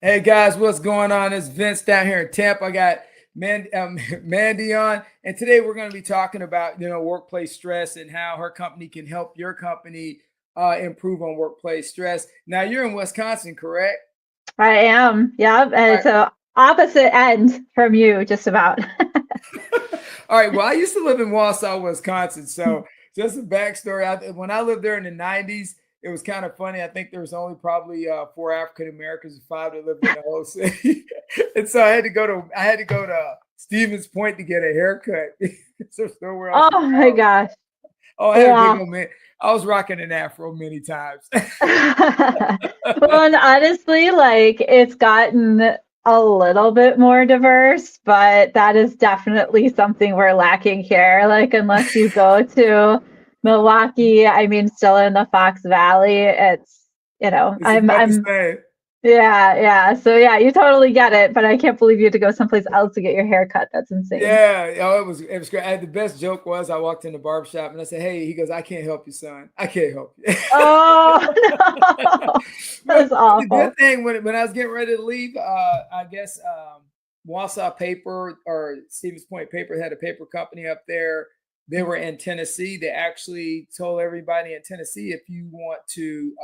Hey guys, what's going on? It's Vince down here in Tampa. I got Mandy on, and today we're going to be talking about workplace stress and how her company can help your company improve on workplace stress. Now you're in Wisconsin, correct? I am. Yep. And All it's a opposite end from you, just about. right. All right. Well, I used to live in Wausau, Wisconsin. So just a backstory. When I lived there in the '90s, it was kind of funny. I think there was only probably four African Americans and five that lived in the whole city, and so I had to go to Stevens Point to get a haircut. So there's nowhere else Oh my to go. gosh. Oh, I had a big Yeah. old man. I was rocking an afro many times. Well, and honestly, like it's gotten a little bit more diverse, but that is definitely something we're lacking here. Like, unless you go to Milwaukee, I mean, still in the Fox Valley, it's, It's about the same. yeah, yeah. So yeah, you totally get it, but I can't believe you had to go someplace else to get your hair cut. That's insane. Yeah, oh, it was great. The best joke was I walked in the barbershop and I said, "Hey," he goes, "I can't help you, son. I can't help you." Oh no, But that's the good awful. thing when I was getting ready to leave, I guess Wausau Paper or Stevens Point Paper had a paper company up there. They were in Tennessee. They actually told everybody in Tennessee, if you want to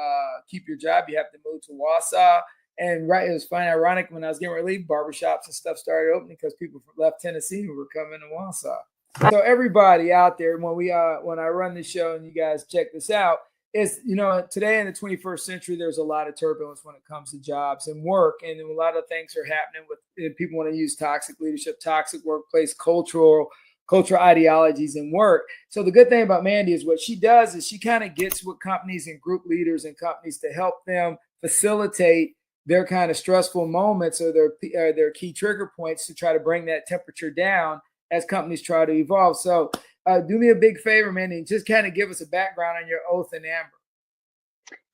keep your job, you have to move to Wausau. And right, it was funny, ironic when I was getting ready to leave, barbershops and stuff started opening because people left Tennessee and were coming to Wausau. So everybody out there, when I run the show and you guys check this out, is today in the 21st century, there's a lot of turbulence when it comes to jobs and work, and a lot of things are happening with people want to use toxic leadership, toxic workplace, cultural ideologies in work. So the good thing about Mandy is what she does is she kind of gets with companies and group leaders and companies to help them facilitate their kind of stressful moments or their key trigger points to try to bring that temperature down as companies try to evolve. So do me a big favor, Mandy, and just kind of give us a background on your Oath and Amber.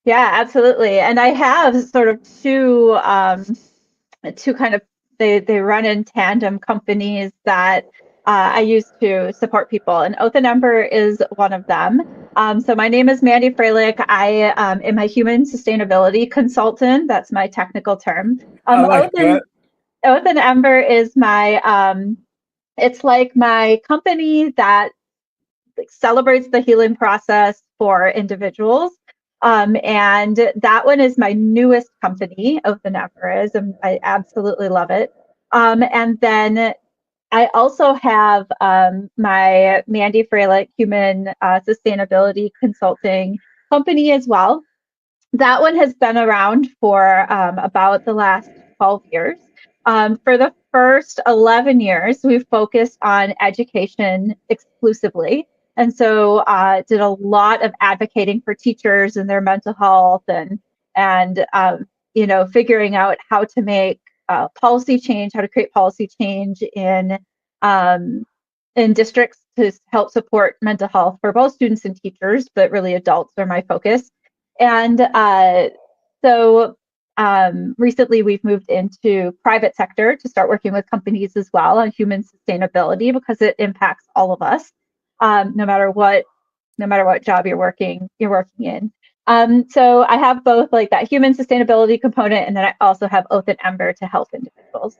Yeah, absolutely. And I have sort of two kind of they run in tandem companies that I use to support people, and Oath and Ember is one of them. So my name is Mandy Froehlich. I am a human sustainability consultant. That's my technical term. I Um, like Oath that. and Oath and Ember is my it's like my company that like, celebrates the healing process for individuals. And that one is my newest company, Oath and Ember is, and I absolutely love it. And then I also have my Mandy Froehlich Human Sustainability Consulting company as well. That one has been around for about the last 12 years. For the first 11 years, we've focused on education exclusively. And so did a lot of advocating for teachers and their mental health and figuring out how to make policy change, how to create policy change um, in districts to help support mental health for both students and teachers, but really adults are my focus. And so recently we've moved into private sector to start working with companies as well on human sustainability because it impacts all of us, no matter what job you're working in. So I have both like that human sustainability component, and then I also have Oath and Ember to help individuals.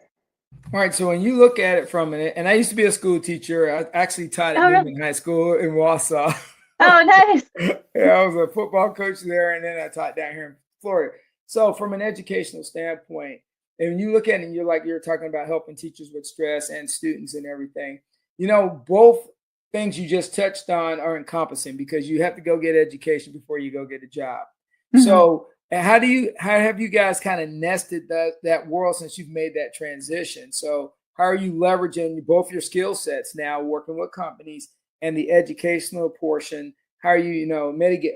All right, so when you look at it from it, and I used to be a school teacher. I actually taught at Oh, really? Newman High School in Wausau. Oh, nice. Yeah, I was a football coach there, and then I taught down here in Florida. So, from an educational standpoint, and you look at it, and you're talking about helping teachers with stress and students and everything. Both things you just touched on are encompassing because you have to go get education before you go get a job. Mhm. So, how have you guys kind of nested that world since you've made that transition? So, how are you leveraging both your skill sets now, working with companies and the educational portion? How are you, mitigate,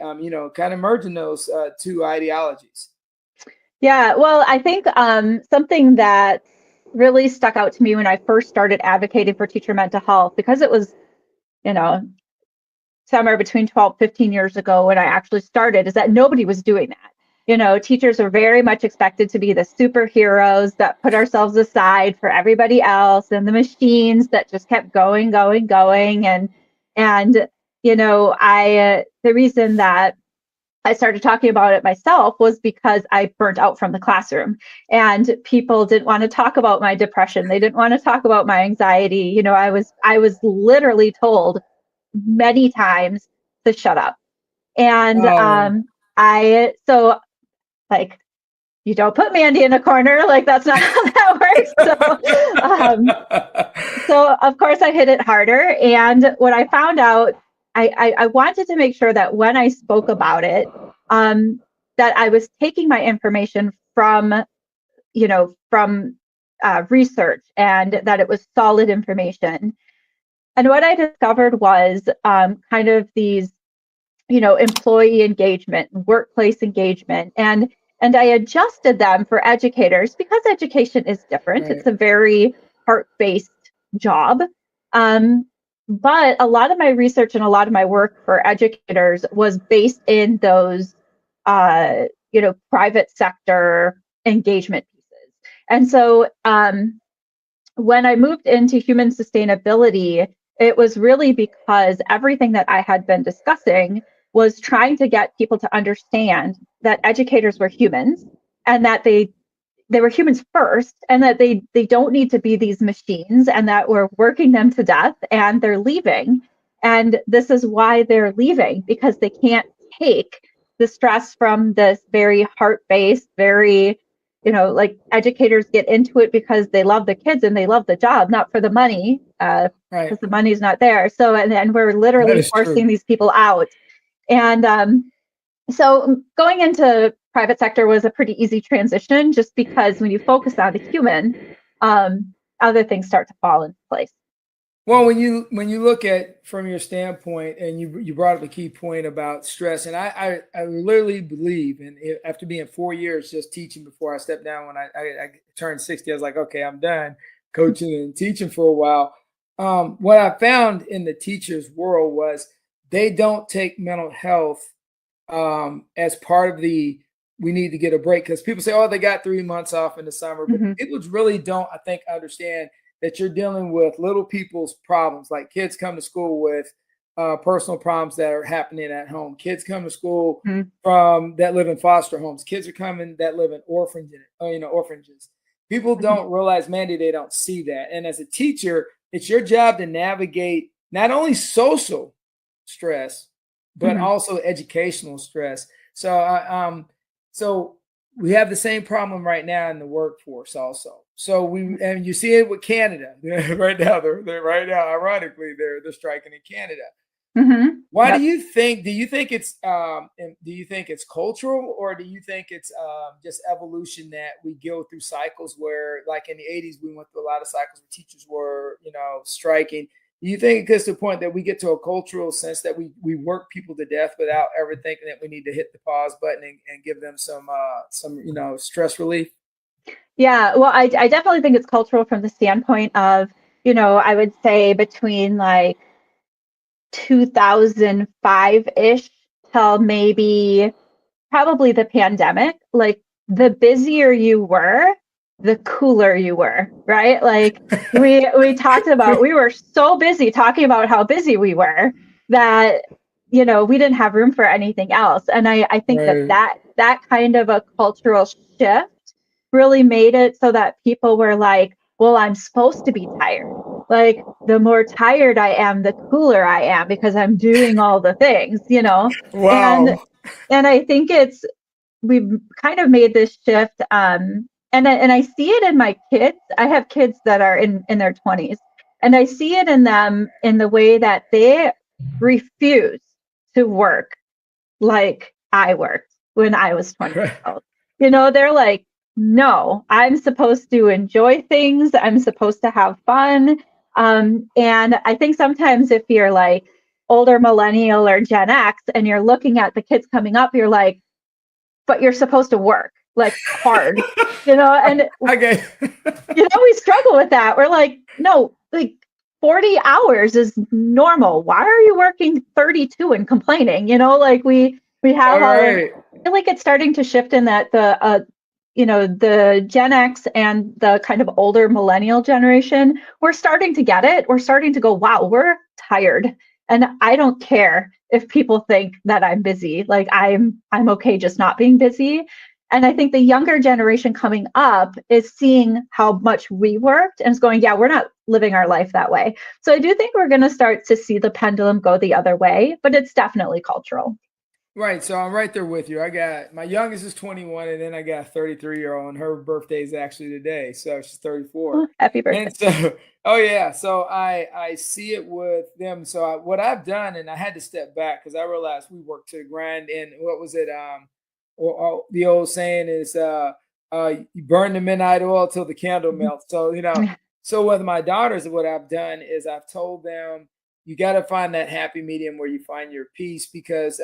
kind of merging those two ideologies? Yeah, well, I think something that really stuck out to me when I first started advocating for teacher mental health, because it was, you know, somewhere between 12, 15 years ago when I actually started, is that nobody was doing that. Teachers are very much expected to be the superheroes that put ourselves aside for everybody else and the machines that just kept going, going, going. And the reason that I started talking about it myself was because I burnt out from the classroom, and people didn't want to talk about my depression. They didn't want to talk about my anxiety. You know, I was literally told many times to shut up. And Oh, I so like you don't put Mandy in a corner, like that's not how that works. So of course I hit it harder. And what I found out, I wanted to make sure that when I spoke about it, that I was taking my information from, from research, and that it was solid information. And what I discovered was kind of these, employee engagement, workplace engagement, and I adjusted them for educators because education is different. right. It's a very heart-based job. Um, but a lot of my research and a lot of my work for educators was based in those, private sector engagement pieces. And so when I moved into human sustainability, it was really because everything that I had been discussing was trying to get people to understand that educators were humans, and that they were humans first, and that they don't need to be these machines, and that we're working them to death and they're leaving. And this is why they're leaving, because they can't take the stress from this very heart-based, very, like educators get into it because they love the kids and they love the job, not for the money, Right. because the money's not there. So, and we're That literally is forcing true. these people out. And so going into private sector was a pretty easy transition, just because when you focus on the human, other things start to fall into place. Well, when you look at from your standpoint, and you brought up a key point about stress, and I literally believe, and after being 4 years just teaching before I stepped down when I turned 60, I was like, okay, I'm done coaching and teaching for a while. What I found in the teachers' world was they don't take mental health as part of the we need to get a break, because people say, oh, they got 3 months off in the summer, but Mm-hmm. people really don't, I think, understand that you're dealing with little people's problems. Like kids come to school with personal problems that are happening at home. Kids come to school Mm-hmm. from that live in foster homes. Kids are coming that live in orphanages. People don't realize, Mandy, they don't see that. And as a teacher, it's your job to navigate not only social stress, but Mm-hmm. also educational stress. So we have the same problem right now in the workforce also. So and you see it with Canada right now. They're right now, ironically, they're striking in Canada. Mm-hmm. Why do Yep. you think? Do you think it's cultural, or do you think it's just evolution that we go through cycles where, like in the '80s, we went through a lot of cycles where teachers were, striking. Do you think it gets to the point that we get to a cultural sense that we work people to death without ever thinking that we need to hit the pause button and give them some stress relief? Yeah. Well, I definitely think it's cultural from the standpoint of, I would say between like 2005-ish till maybe probably the pandemic, like the busier you were, the cooler you were, right? Like we talked about, we were so busy talking about how busy we were that, we didn't have room for anything else. And I think Right. that kind of a cultural shift really made it so that people were like, well, I'm supposed to be tired. Like the more tired I am, the cooler I am, because I'm doing all the things. And Wow. I think we've kind of made this shift. And I see it in my kids. I have kids that are in their 20s, and I see it in them in the way that they refuse to work like I worked when I was 20 years Right. old. They're like, no, I'm supposed to enjoy things. I'm supposed to have fun. And I think sometimes if you're like older millennial or Gen X and you're looking at the kids coming up, you're like, but you're supposed to work like hard, and Okay. we struggle with that. We're like, no, like 40 hours is normal. Why are you working 32 and complaining? Like we have All all of, right. I feel like it's starting to shift in that the Gen X and the kind of older millennial generation, we're starting to get it. We're starting to go, wow, we're tired. And I don't care if people think that I'm busy. Like I'm okay just not being busy. And I think the younger generation coming up is seeing how much we worked and is going, yeah, we're not living our life that way. So I do think we're going to start to see the pendulum go the other way, but it's definitely cultural. Right. So I'm right there with you. I got my youngest is 21, and then I got a 33-year-old, and her birthday is actually today. So she's 34. Oh, happy birthday. And so, oh yeah. So I see it with them. So what I've done, and I had to step back because I realized we worked to the grind. And what was it? Or the old saying is, you burn the midnight oil till the candle melts. So so with my daughters, what I've done is I've told them you got to find that happy medium where you find your peace because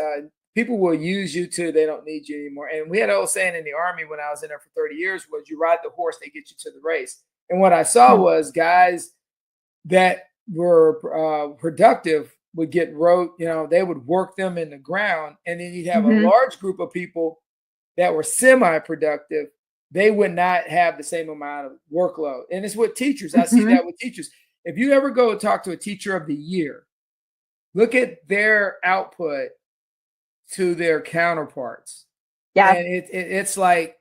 people will use you till they don't need you anymore. And we had an old saying in the army when I was in there for 30 years was you ride the horse, they get you to the race. And what I saw was guys that were productive would get they would work them in the ground. And then you'd have a large group of people that were semi-productive. They would not have the same amount of workload. And it's with teachers. I see that with teachers. If you ever go talk to a teacher of the year, look at their output to their counterparts. Yeah. And it's like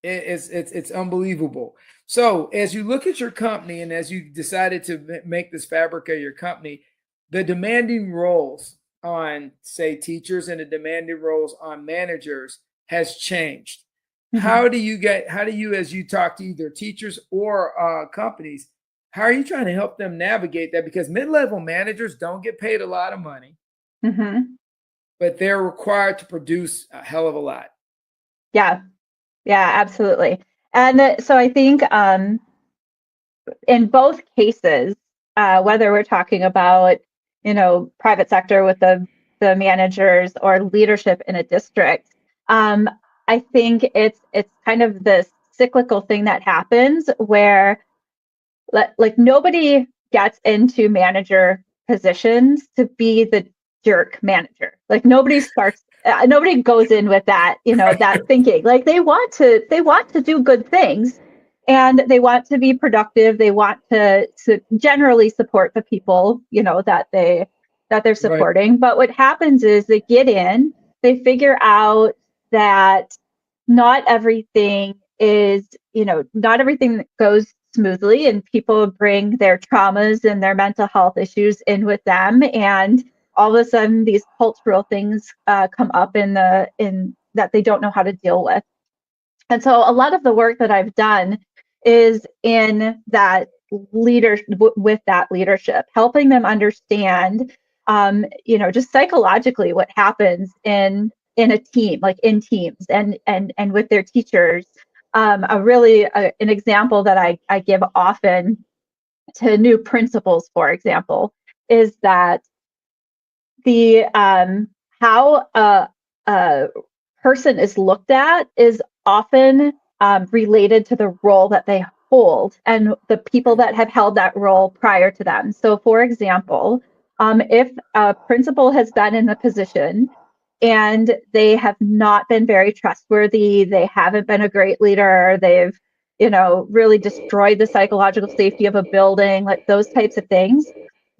it's unbelievable. So as you look at your company and as you decided to make this fabric of your company, the demanding roles on say teachers and the demanding roles on managers has changed. How do you as you talk to either teachers or companies, how are you trying to help them navigate that? Because mid-level managers don't get paid a lot of money. But they're required to produce a hell of a lot. Yeah, absolutely. And so I think in both cases, whether we're talking about, private sector with the managers or leadership in a district, I think it's kind of this cyclical thing that happens where like nobody gets into manager positions to be the jerk manager. Like nobody goes in with that, that thinking. Like they want to do good things and they want to be productive. They want to generally support the people, that they're supporting. Right. But what happens is they get in, they figure out that not everything goes smoothly, and people bring their traumas and their mental health issues in with them, and all of a sudden these cultural things come up in that they don't know how to deal with. And so a lot of the work that I've done is in that with that leadership, helping them understand just psychologically what happens in a team, like in teams and with their teachers. An example that I give often to new principals, for example, is that the how a person is looked at is often related to the role that they hold and the people that have held that role prior to them. So, for example, if a principal has been in the position and they have not been very trustworthy, they haven't been a great leader, they've really destroyed the psychological safety of a building, like those types of things.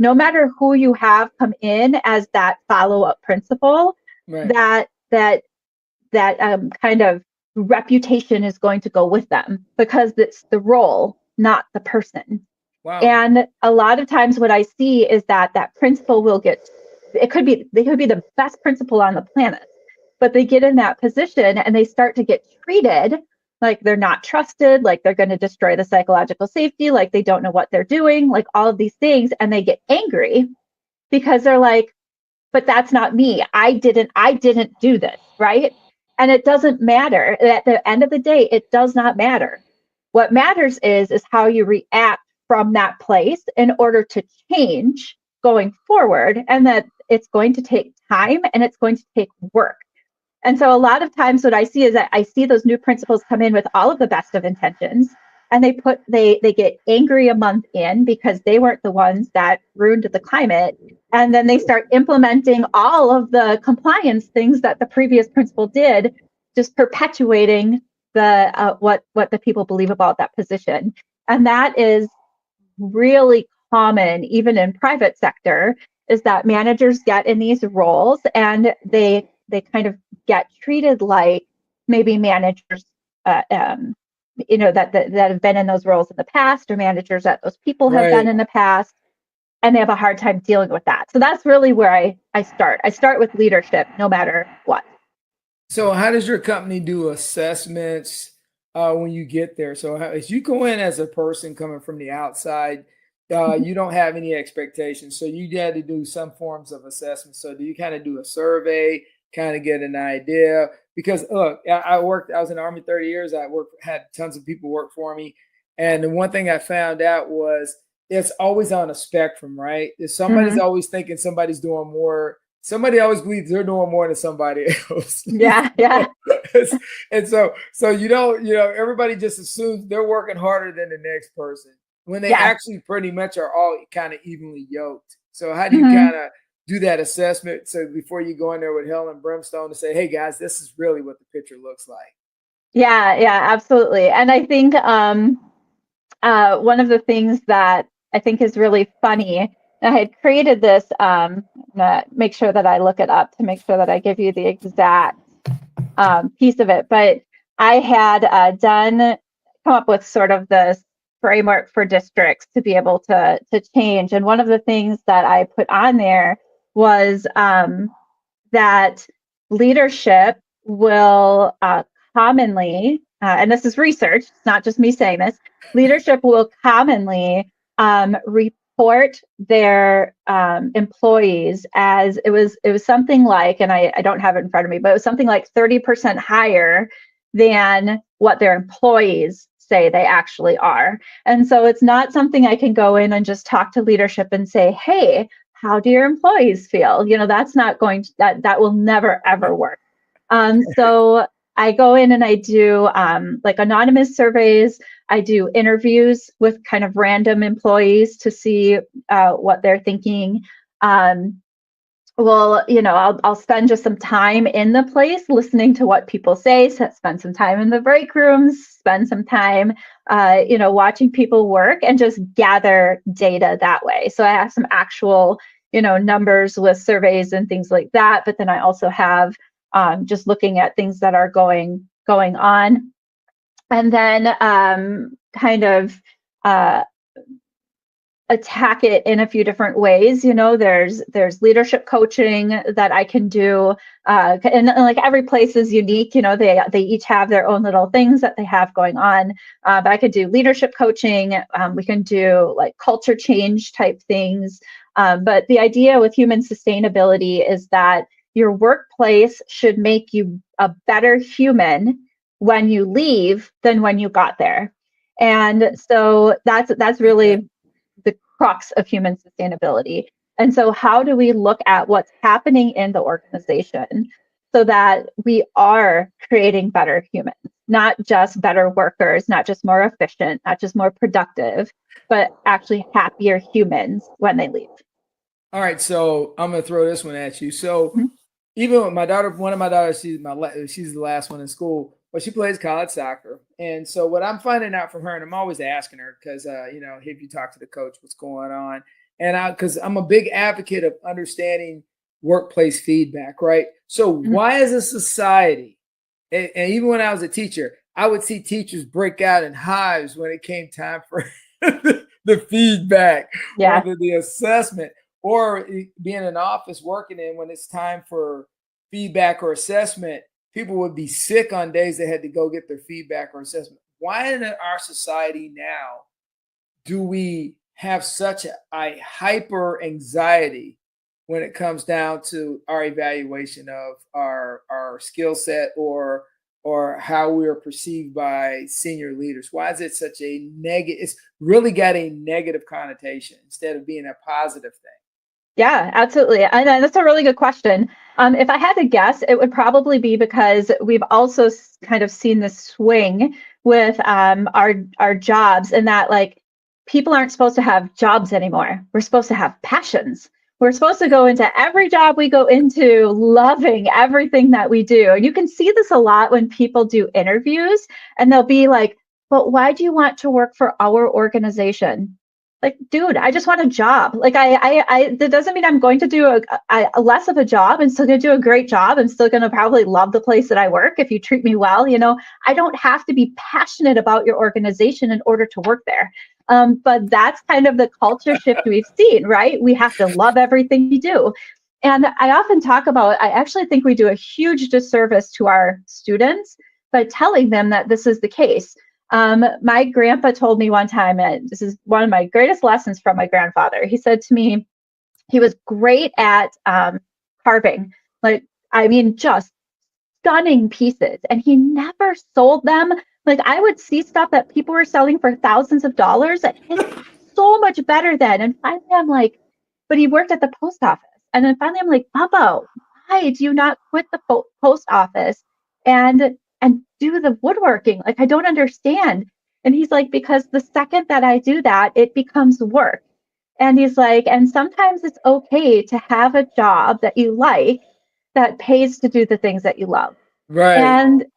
No matter who you have come in as that follow-up principal, right, that kind of reputation is going to go with them because it's the role, not the person. Wow. And a lot of times what I see is that principal will they could be the best principal on the planet, but they get in that position and they start to get treated like they're not trusted, like they're going to destroy the psychological safety, like they don't know what they're doing, like all of these things. And they get angry because they're like, but that's not me. I didn't do this, right? And it doesn't matter. At the end of the day, it does not matter. What matters is how you react from that place in order to change going forward, and that it's going to take time and it's going to take work. And so a lot of times what I see is that I see those new principals come in with all of the best of intentions, and they get angry a month in because they weren't the ones that ruined the climate. And then they start implementing all of the compliance things that the previous principal did, just perpetuating the what the people believe about that position. And that is really common, even in private sector, is that managers get in these roles and they kind of get treated like maybe managers, that have been in those roles in the past, or managers that those people have been in the past, and they have a hard time dealing with that. So that's really where I start. I start with leadership, no matter what. So how does your company do assessments when you get there? So as you go in as a person coming from the outside, you don't have any expectations. So you had to do some forms of assessment. So do you kind of do a survey, kind of get an idea? Because look, I was in the Army 30 years. Had tons of people work for me. And the one thing I found out was it's always on a spectrum, right? If somebody's always thinking somebody's doing more. Somebody always believes they're doing more than somebody else. Yeah. And so everybody just assumes they're working harder than the next person when they actually pretty much are all kind of evenly yoked. So how do you kind of do that assessment? So before you go in there with hell and brimstone to say, hey guys, this is really what the picture looks like. Yeah, absolutely. And I think one of the things that I think is really funny, I had created this, I'm gonna make sure that I look it up to make sure that I give you the exact piece of it, but I had come up with sort of this framework for districts to be able to change. And one of the things that I put on there was that leadership will commonly, and this is research, it's not just me saying this, leadership will commonly report their employees as it was something like, and I don't have it in front of me, but it was something like 30% higher than what their employees say they actually are. And so it's not something I can go in and just talk to leadership and say, hey, how do your employees feel? That's not going to, that will never ever work. So I go in and I do like anonymous surveys. I do interviews with kind of random employees to see what they're thinking. I'll spend just some time in the place listening to what people say, spend some time in the break rooms, spend some time, watching people work and just gather data that way. So I have some actual, numbers with surveys and things like that. But then I also have just looking at things that are going on. And then kind of attack it in a few different ways. There's leadership coaching that I can do, and like every place is unique. They each have their own little things that they have going on. But I could do leadership coaching. We can do like culture change type things. But the idea with human sustainability is that your workplace should make you a better human when you leave than when you got there. And so that's really the crux of human sustainability. And so how do we look at what's happening in the organization so that we are creating better humans, not just better workers, not just more efficient, not just more productive, but actually happier humans when they leave? All right, so I'm going to throw this one at you. So even with my daughter, one of my daughters, she's the last one in school, but she plays college soccer. And so what I'm finding out from her, and I'm always asking her because, if you talk to the coach, what's going on? And because I'm a big advocate of understanding workplace feedback, right? So why as a society, and even when I was a teacher, I would see teachers break out in hives when it came time for the feedback, whether the assessment or being in an office working in when it's time for feedback or assessment, people would be sick on days they had to go get their feedback or assessment. Why in our society now do we have such a hyper anxiety when it comes down to our evaluation of our skill set or how we are perceived by senior leaders? Why is it such a negative? It's really got a negative connotation instead of being a positive thing. Yeah, absolutely. And that's a really good question. If I had to guess, it would probably be because we've also kind of seen this swing with our jobs, and that like people aren't supposed to have jobs anymore. We're supposed to have passions. We're supposed to go into every job we go into loving everything that we do. And you can see this a lot when people do interviews and they'll be like, but why do you want to work for our organization? like, dude, I just want a job. Like, that doesn't mean I'm going to do a less of a job. I'm still going to do a great job. I'm still going to probably love the place that I work if you treat me well. I don't have to be passionate about your organization in order to work there. But that's kind of the culture shift we've seen, right? We have to love everything we do. And I often talk about, I actually think we do a huge disservice to our students by telling them that this is the case. My grandpa told me one time, and this is one of my greatest lessons from my grandfather. He said to me, he was great at carving, like, I mean, just stunning pieces, and he never sold them. Like, I would see stuff that people were selling for thousands of dollars, and his so much better then. And finally, I'm like, but he worked at the post office. And then finally, I'm like, Bubba, why do you not quit the post office and do the woodworking? Like, I don't understand. And he's like, because the second that I do that, it becomes work. And he's like, and sometimes it's okay to have a job that you like that pays to do the things that you love. Right.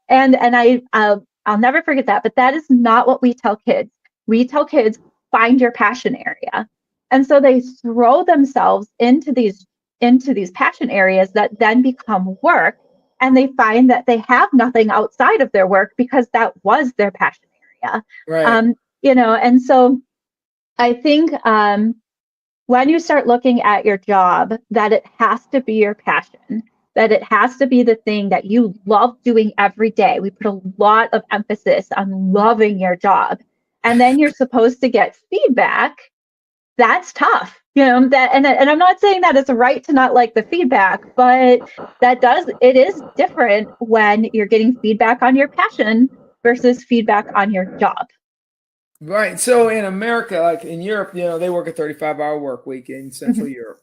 And I'll never forget that. But that is not what we tell kids. We tell kids, find your passion area. And so they throw themselves into these passion areas that then become work, and they find that they have nothing outside of their work because that was their passion area. Right. And so I think when you start looking at your job, that it has to be your passion, that it has to be the thing that you love doing every day. We put a lot of emphasis on loving your job, and then you're supposed to get feedback. That's tough. And I'm not saying that it's right to not like the feedback, but it is different when you're getting feedback on your passion versus feedback on your job. Right. So in America, like in Europe, they work a 35-hour work week in Central Europe.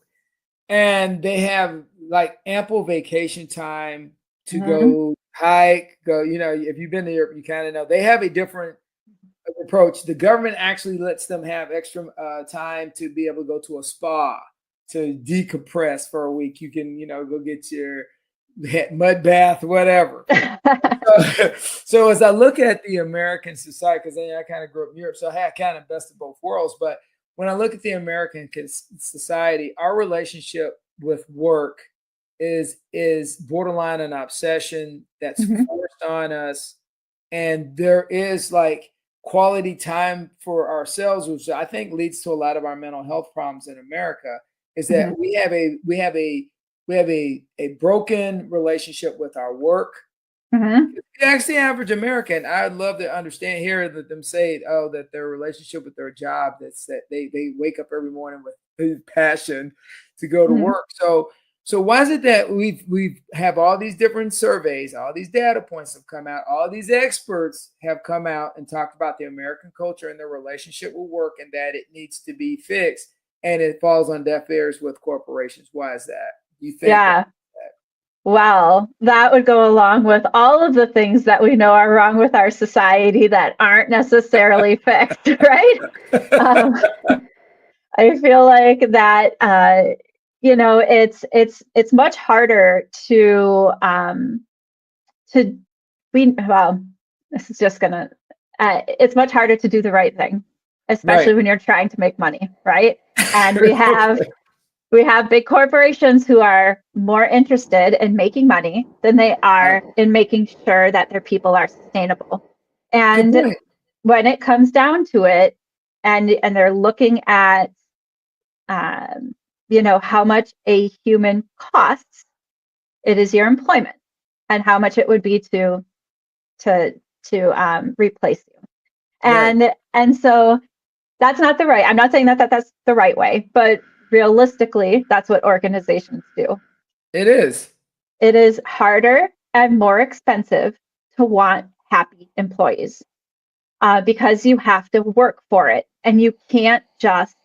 And they have like ample vacation time to go hike, if you've been to Europe, you kind of know they have a different approach. The government actually lets them have extra time to be able to go to a spa to decompress for a week. You can, go get your mud bath, whatever. So as I look at the American society, because I kind of grew up in Europe, so I had kind of best of both worlds. But when I look at the American society, our relationship with work is borderline an obsession that's forced on us, and there is like quality time for ourselves, which I think leads to a lot of our mental health problems in America. Is that we have a broken relationship with our work. Ask the average American. I'd love to hear them say, that their relationship with their job, that's that they wake up every morning with passion to go to work. So why is it that we have all these different surveys, all these data points have come out, all these experts have come out and talked about the American culture and their relationship with work, and that it needs to be fixed, and it falls on deaf ears with corporations? Why is that? You think? Yeah. Well, that would go along with all of the things that we know are wrong with our society that aren't necessarily fixed, right? I feel like that, it's much harder this is just gonna, it's much harder to do the right thing, especially when you're trying to make money, right? And we have big corporations who are more interested in making money than they are in making sure that their people are sustainable. And when it comes down to it, and they're looking at, how much a human costs, it is your employment and how much it would be to replace you. And so that's not the right. I'm not saying that's the right way, but realistically, that's what organizations do. It is. It is harder and more expensive to want happy employees because you have to work for it, and you can't just,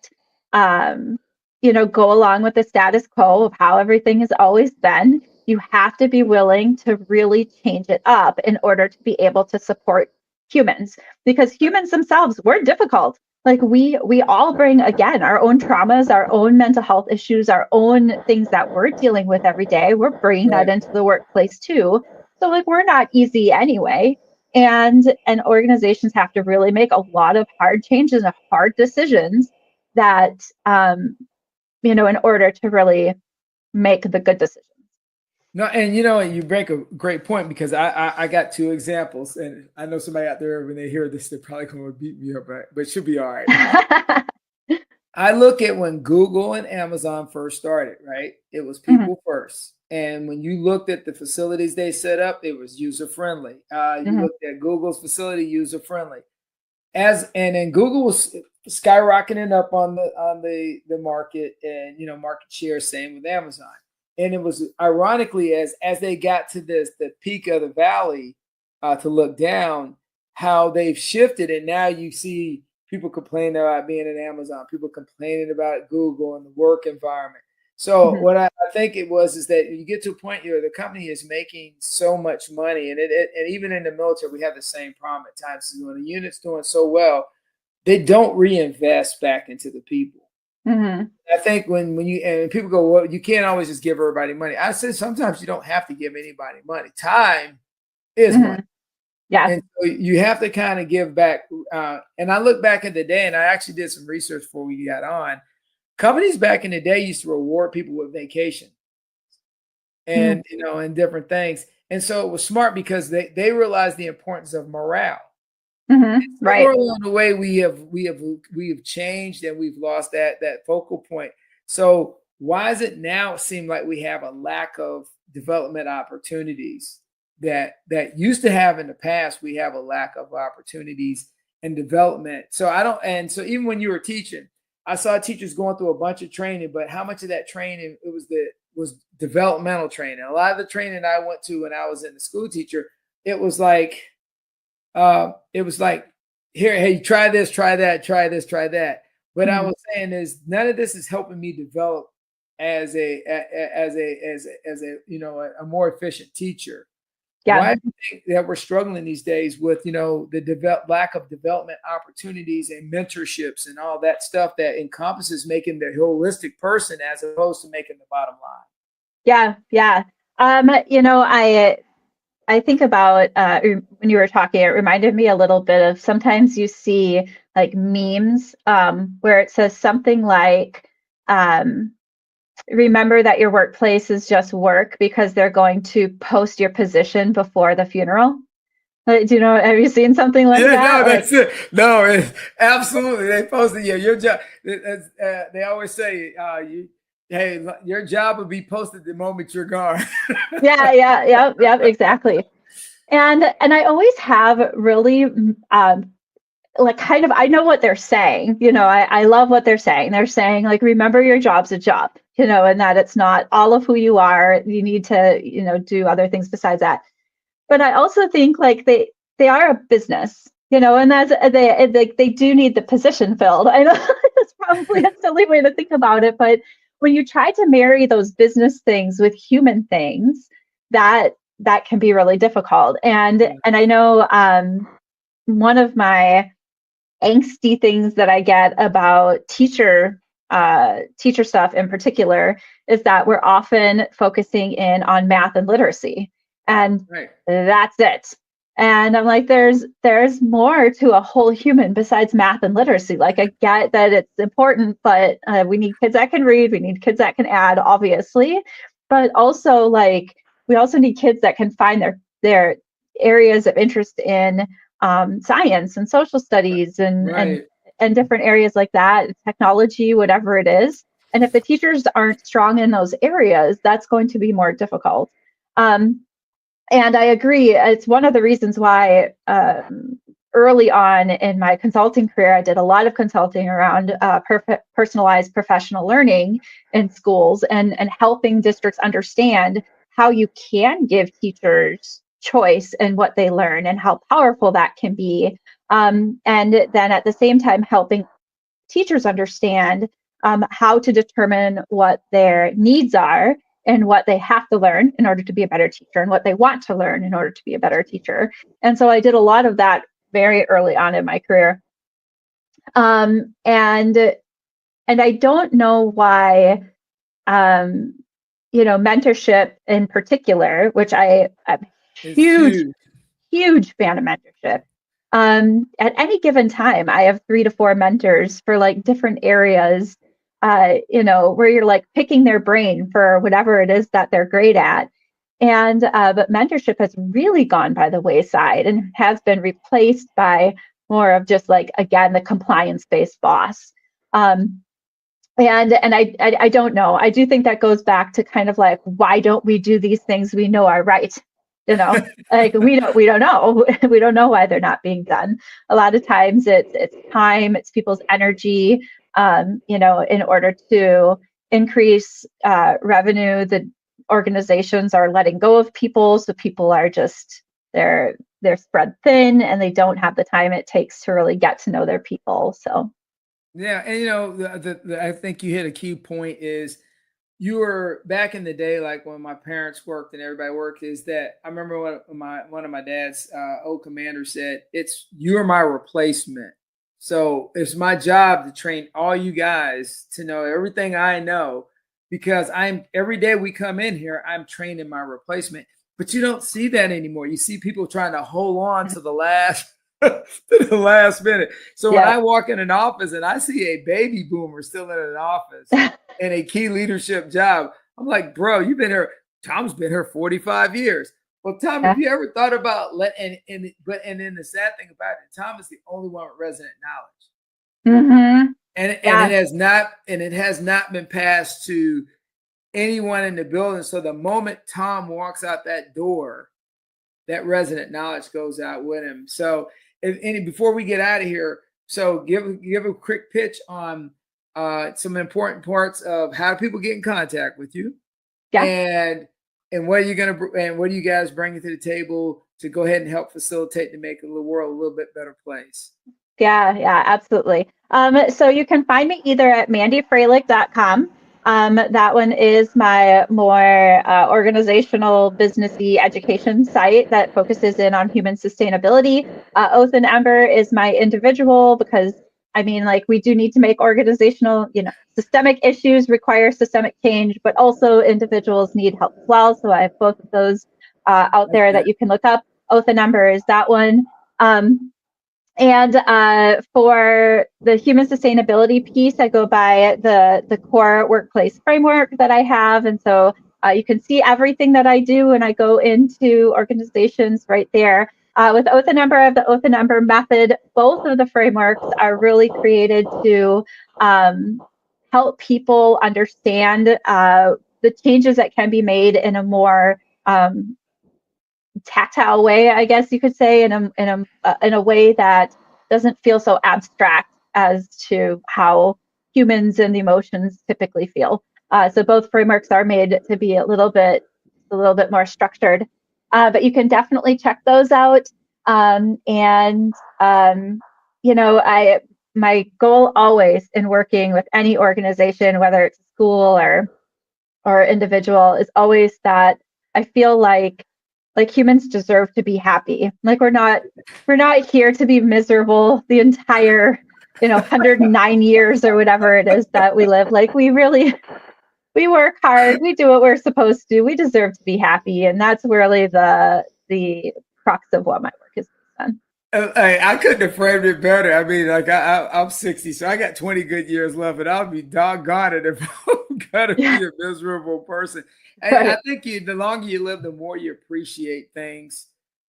go along with the status quo of how everything has always been. You have to be willing to really change it up in order to be able to support humans, because humans themselves, we're difficult. Like we all bring, again, our own traumas, our own mental health issues, our own things that we're dealing with every day. We're bringing that into the workplace too. So like, we're not easy anyway. And organizations have to really make a lot of hard changes and hard decisions that, in order to really make the good decisions. No, and you break a great point, because I got two examples, and I know somebody out there, when they hear this, they're probably going to beat me up, but it should be all right. I look at when Google and Amazon first started, right? It was people first. And when you looked at the facilities they set up, it was user friendly. You looked at Google's facility, user friendly. And then Google was skyrocketing up on the market, and market share, same with Amazon. And it was ironically, as they got to the peak of the valley, to look down, how they've shifted, and now you see people complaining about being at Amazon, people complaining about Google and the work environment. So what I think it was is that you get to a point where the company is making so much money, and and even in the military, we have the same problem at times. When a unit's doing so well, they don't reinvest back into the people. I think when and people go, well, you can't always just give everybody money. I say sometimes you don't have to give anybody money. Time is money. Yeah. And so you have to kind of give back. And I look back at the day, and I actually did some research before we got on. Companies back in the day used to reward people with vacation and, and different things. And so it was smart, because they realized the importance of morale. Right. Along the way, we have changed, and we've lost that focal point. So why is it now seem like we have a lack of development opportunities that used to have in the past? We have a lack of opportunities and development. And so even when you were teaching, I saw teachers going through a bunch of training, but how much of that training was developmental training? A lot of the training I went to when I was in the school teacher, it was like, here, hey, try this, try that, try this, try that. What I was saying is, none of this is helping me develop as a more efficient teacher. Yeah. Why do you think that we're struggling these days with the lack of development opportunities and mentorships and all that stuff that encompasses making the holistic person as opposed to making the bottom line? Yeah. I think about when you were talking, it reminded me a little bit of, sometimes you see like memes where it says something like, remember that your workplace is just work, because they're going to post your position before the funeral. Have you seen something like that? No, that's it. No, absolutely. They posted, your job. They always say, hey, your job will be posted the moment you're gone. Yeah, exactly. And I always have really I know what they're saying. I love what they're saying. They're saying, like, remember your job's a job, and that it's not all of who you are. You need to, do other things besides that. But I also think like they are a business, and that's they do need the position filled. I know that's probably a silly way to think about it, but when you try to marry those business things with human things, that can be really difficult. And I know one of my angsty things that I get about teacher stuff in particular is that we're often focusing in on math and literacy, and that's it. And I'm like, there's more to a whole human besides math and literacy. Like, I get that it's important, but we need kids that can read, we need kids that can add, obviously, but also like we also need kids that can find their areas of interest in science and social studies and different areas like that, technology, whatever it is. And if the teachers aren't strong in those areas, that's going to be more difficult. And I agree. It's one of the reasons why early on in my consulting career, I did a lot of consulting around personalized professional learning in schools and helping districts understand how you can give teachers choice in what they learn and how powerful that can be. And then at the same time, helping teachers understand how to determine what their needs are and what they have to learn in order to be a better teacher and what they want to learn in order to be a better teacher. And so I did a lot of that very early on in my career. And I don't know why, mentorship in particular, which I'm huge fan of mentorship. at any given time, I have 3 to 4 mentors for like different areas, where you're like picking their brain for whatever it is that they're great at. And but mentorship has really gone by the wayside and has been replaced by more of just like, again, the compliance-based boss. And I don't know. I do think that goes back to kind of like, why don't we do these things we know are right? Like we don't know. We don't know why they're not being done. A lot of times it's time, it's people's energy. In order to increase revenue, the organizations are letting go of people, so people are just they're spread thin, and they don't have the time it takes to really get to know their people. So Yeah, and I think you hit a key point is you were back in the day, like when my parents worked and everybody worked, is that I remember one of my dad's old commanders said, "It's you're my replacement." So it's my job to train all you guys to know everything I know, because I'm every day we come in here, I'm training my replacement. But you don't see that anymore. You see people trying to hold on to the last to the last minute. So when I walk in an office and I see a baby boomer still in an office in a key leadership job, I'm like, bro, you've been here. Tom's been here 45 years. Well, Tom, have you ever thought about and then the sad thing about it, Tom is the only one with resident knowledge. Mm-hmm. And it has not been passed to anyone in the building. So the moment Tom walks out that door, that resident knowledge goes out with him. So before we get out of here, so give a quick pitch on some important parts of how do people get in contact with you, and what are you guys bringing to the table to go ahead and help facilitate to make the world a little bit better place? Yeah, absolutely. So you can find me either at mandyfroehlich.com. That one is my more organizational, businessy education site that focuses in on human sustainability. Oath Ember is my individual, because we do need to make organizational, systemic issues require systemic change, but also individuals need help as well. So I have both of those out there that you can look up. Oath Ember is that one. And for the human sustainability piece, I go by the core workplace framework that I have. And so you can see everything that I do when I go into organizations right there. With Oath Ember, I have the Oath Ember Method. Both of the frameworks are really created to help people understand the changes that can be made in a more tactile way, I guess you could say, in a way that doesn't feel so abstract as to how humans and the emotions typically feel. So both frameworks are made to be a little bit more structured, but you can definitely check those out. My goal always in working with any organization, whether it's a school or individual, is always that I feel like humans deserve to be happy. Like we're not here to be miserable the entire 109 years or whatever it is that we live. Like we work hard, we do what we're supposed to, we deserve to be happy, and that's really the crux of what my work is based on. I couldn't have framed it better. I mean, like I'm 60, so I got 20 good years left, and I'll be doggone it if I'm gonna be a miserable person. Right. I think the longer you live, the more you appreciate things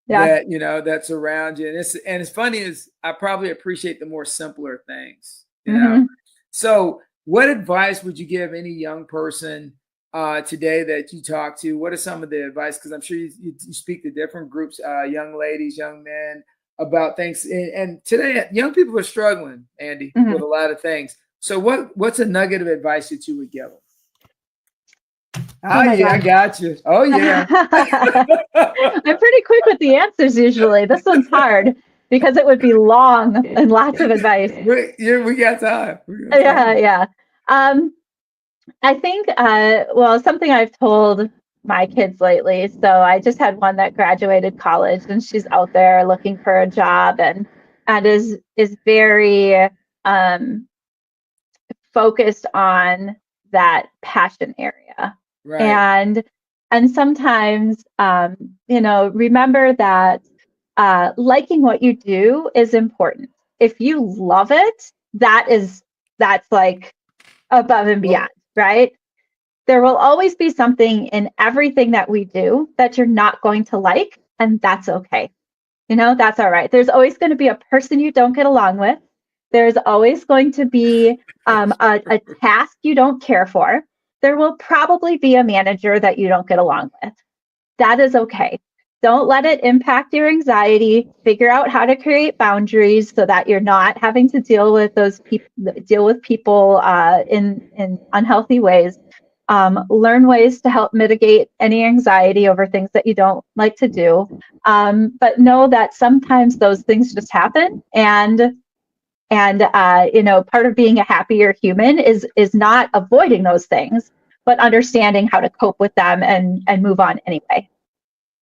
that's around you. And it's funny is I probably appreciate the more simpler things, you know. So what advice would you give any young person today that you talk to? What are some of the advice? Because I'm sure you speak to different groups, young ladies, young men, about things. And today, young people are struggling, Andy, with a lot of things. So what's a nugget of advice that you would give them? Oh yeah, I got you. Oh yeah. I'm pretty quick with the answers usually. This one's hard because it would be long and lots of advice. We got time. Yeah. I think, something I've told my kids lately. So I just had one that graduated college, and she's out there looking for a job and is very focused on that passion area. Right. And sometimes, remember that liking what you do is important. If you love it, that's like above and beyond, right? There will always be something in everything that we do that you're not going to like, and that's okay. That's all right. There's always going to be a person you don't get along with. There's always going to be a task you don't care for. There will probably be a manager that you don't get along with. That is okay. Don't let it impact your anxiety. Figure out how to create boundaries so that you're not having to deal with people in unhealthy ways. Learn ways to help mitigate any anxiety over things that you don't like to do. But know that sometimes those things just happen, and part of being a happier human is not avoiding those things, but understanding how to cope with them and move on anyway.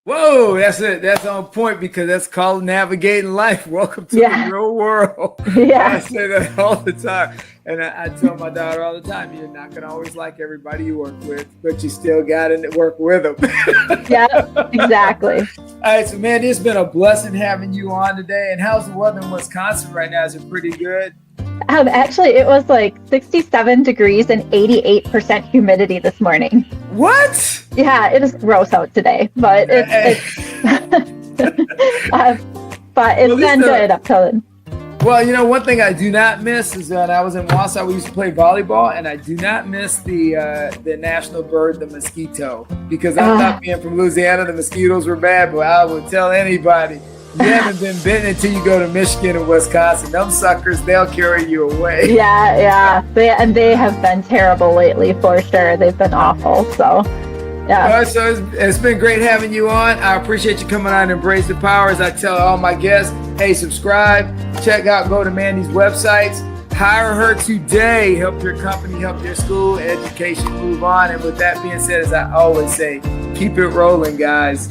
Whoa, that's it. That's on point, because that's called navigating life. Welcome to the real world. Yeah. I say that all the time. And I tell my daughter all the time, you're not going to always like everybody you work with, but you still got to work with them. Yeah, exactly. All right, so Mandy, it's been a blessing having you on today. And how's the weather in Wisconsin right now? Is it pretty good? Actually, it was like 67 degrees and 88% humidity this morning. What? Yeah, it is gross out today, but it's been good up till then. Well, one thing I do not miss is when I was in Wausau, we used to play volleyball, and I do not miss the national bird, the mosquito, because I thought, being from Louisiana, the mosquitoes were bad, but I would tell anybody, you haven't been bitten until you go to Michigan and Wisconsin. Them suckers, they'll carry you away. Yeah. They have been terrible lately, for sure. They've been awful. So, yeah. All right, so it's been great having you on. I appreciate you coming on and Embrace the Power. As I tell all my guests, hey, subscribe, go to Mandy's websites, hire her today, help your company, help your school, education move on. And with that being said, as I always say, keep it rolling, guys.